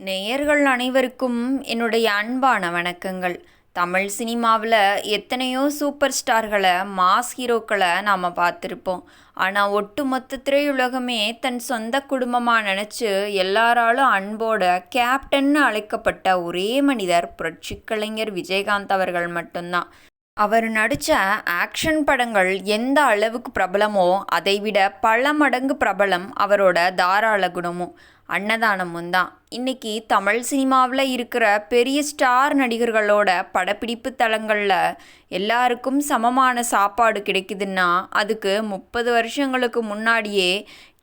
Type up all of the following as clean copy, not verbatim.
நேயர்கள் அனைவருக்கும் என்னுடைய அன்பான வணக்கங்கள். தமிழ் சினிமாவில் எத்தனையோ சூப்பர் ஸ்டார்களை, மாஸ் ஹீரோக்களை நாம் பார்த்துருப்போம். ஆனால் ஒட்டுமொத்த திரையுலகமே தன் சொந்த குடும்பமாக நினச்சி எல்லாராலும் அன்போட கேப்டன்னு அழைக்கப்பட்ட ஒரே மனிதர் புரட்சி கலைஞர் விஜயகாந்த் அவர்கள் மட்டும்தான். அவர் நடித்த ஆக்ஷன் படங்கள் எந்த அளவுக்கு பிரபலமோ அதைவிட பல மடங்கு பிரபலம் அவரோட தாராள குணமும் அன்னதானமும் தான். இன்றைக்கி தமிழ் சினிமாவில் இருக்கிற பெரிய ஸ்டார் நடிகர்களோட படப்பிடிப்பு தளங்களில் எல்லாருக்கும் சமமான சாப்பாடு கிடைக்குதுன்னா அதுக்கு 30 வருஷங்களுக்கு முன்னாடியே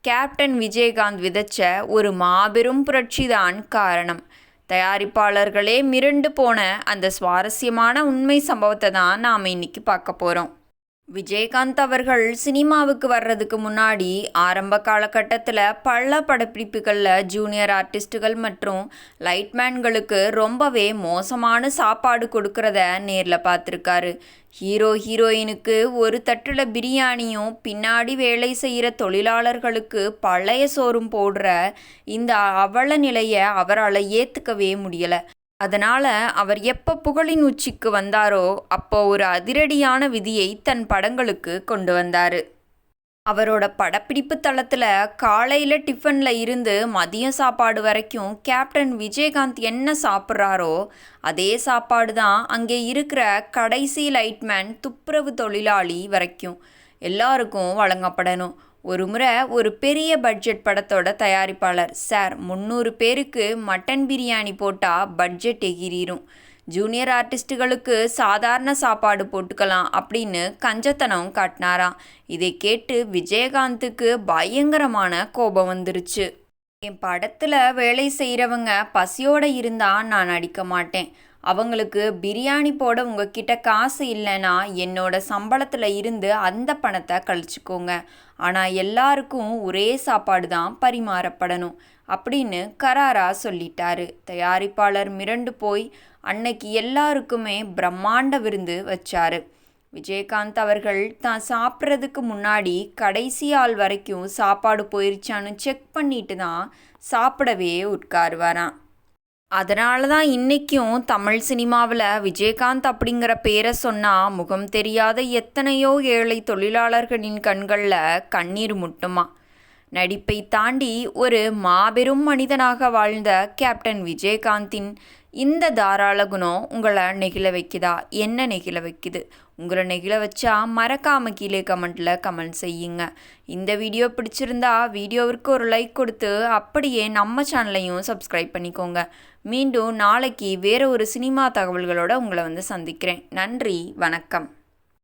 கேப்டன் விஜயகாந்த் விதைச்ச ஒரு மாபெரும் புரட்சி தான் காரணம். தயாரிப்பாளர்களே மிரண்டு போன அந்த சுவாரஸ்யமான உண்மை சம்பவத்தை தான் நாம் இன்னைக்கு பார்க்க போகிறோம். விஜயகாந்த் அவர்கள் சினிமாவுக்கு வர்றதுக்கு முன்னாடி ஆரம்ப காலகட்டத்தில் பல படப்பிடிப்புகளில் ஜூனியர் ஆர்டிஸ்ட்டுகள் மற்றும் லைட்மேன்களுக்கு ரொம்பவே மோசமான சாப்பாடு கொடுக்கறத நேரில் பார்த்துருக்காரு. ஹீரோயினுக்கு ஒரு தட்டில் பிரியாணியும் பின்னாடி வேலை செய்கிற தொழிலாளர்களுக்கு பழைய சோறும் போடுற இந்த அவல நிலையை அவரால் ஏற்றுக்கவே முடியலை. அதனால் அவர் எப்போ புகழின் உச்சிக்கு வந்தாரோ அப்போ ஒரு அதிரடியான விதியை தன் படங்களுக்கு கொண்டு வந்தார். அவரோட படப்பிடிப்பு தளத்தில் காலையில் டிஃபனில் இருந்து மதியம் சாப்பாடு வரைக்கும் கேப்டன் விஜயகாந்த் என்ன சாப்பிட்றாரோ அதே சாப்பாடு தான் அங்கே இருக்கிற கடைசி லைட்மேன், துப்புரவு தொழிலாளி வரைக்கும் எல்லாருக்கும் வழங்கப்படணும். ஒரு முறை ஒரு பெரிய பட்ஜெட் படத்தோட தயாரிப்பாளர், சார் 300 பேருக்கு மட்டன் பிரியாணி போட்டால் பட்ஜெட் எகிரிரும், ஜூனியர் ஆர்டிஸ்ட்டுகளுக்கு சாதாரண சாப்பாடு போட்டுக்கலாம் அப்படின்னு கஞ்சத்தனம் காட்டினாராம். இதை கேட்டு விஜயகாந்துக்கு பயங்கரமான கோபம் வந்துருச்சு. என் படத்தில் வேலை செய்கிறவங்க பசியோடு இருந்தால் நான் நடிக்க மாட்டேன். அவங்களுக்கு பிரியாணி போட உங்ககிட்ட காசு இல்லைன்னா என்னோட சம்பளத்தில் இருந்து அந்த பணத்தை கழிச்சுக்கோங்க. ஆனால் எல்லாருக்கும் ஒரே சாப்பாடு தான் பரிமாறப்படணும் அப்படின்னு கராராக சொல்லிட்டாரு. தயாரிப்பாளர் மிரண்டு போய் அன்னைக்கு எல்லாருக்குமே பிரம்மாண்ட விருந்து வச்சாரு. விஜயகாந்த் அவர்கள் தான் சாப்பிட்றதுக்கு முன்னாடி கடைசி ஆள் வரைக்கும் சாப்பாடு போயிருச்சான்னு செக் பண்ணிட்டு தான் சாப்பிடவே உட்காருவாராம். அதனால தான் இன்றைக்கும் தமிழ் சினிமாவில் விஜயகாந்த் அப்படிங்கிற பேரை சொன்னால் முகம் தெரியாத எத்தனையோ ஏழை தொழிலாளர்களின் கண்களில் கண்ணீர் முட்டுமா. நடிப்பை தாண்டி ஒரு மாபெரும் மனிதனாக வாழ்ந்த கேப்டன் விஜயகாந்தின் இந்த தாராள குணம் உங்களை நெகிழ வைக்குதா? என்ன நெகிழ வைக்குது? உங்களை நெகிழ வச்சா மறக்காமல் கீழே கமெண்ட் செய்யுங்க. இந்த வீடியோ பிடிச்சிருந்தா வீடியோவிற்கு ஒரு லைக் கொடுத்து அப்படியே நம்ம சேனலையும் சப்ஸ்கிரைப் பண்ணிக்கோங்க. மீண்டும் நாளைக்கு வேறு ஒரு சினிமா தகவல்களோடு உங்களை சந்திக்கிறேன். நன்றி, வணக்கம்.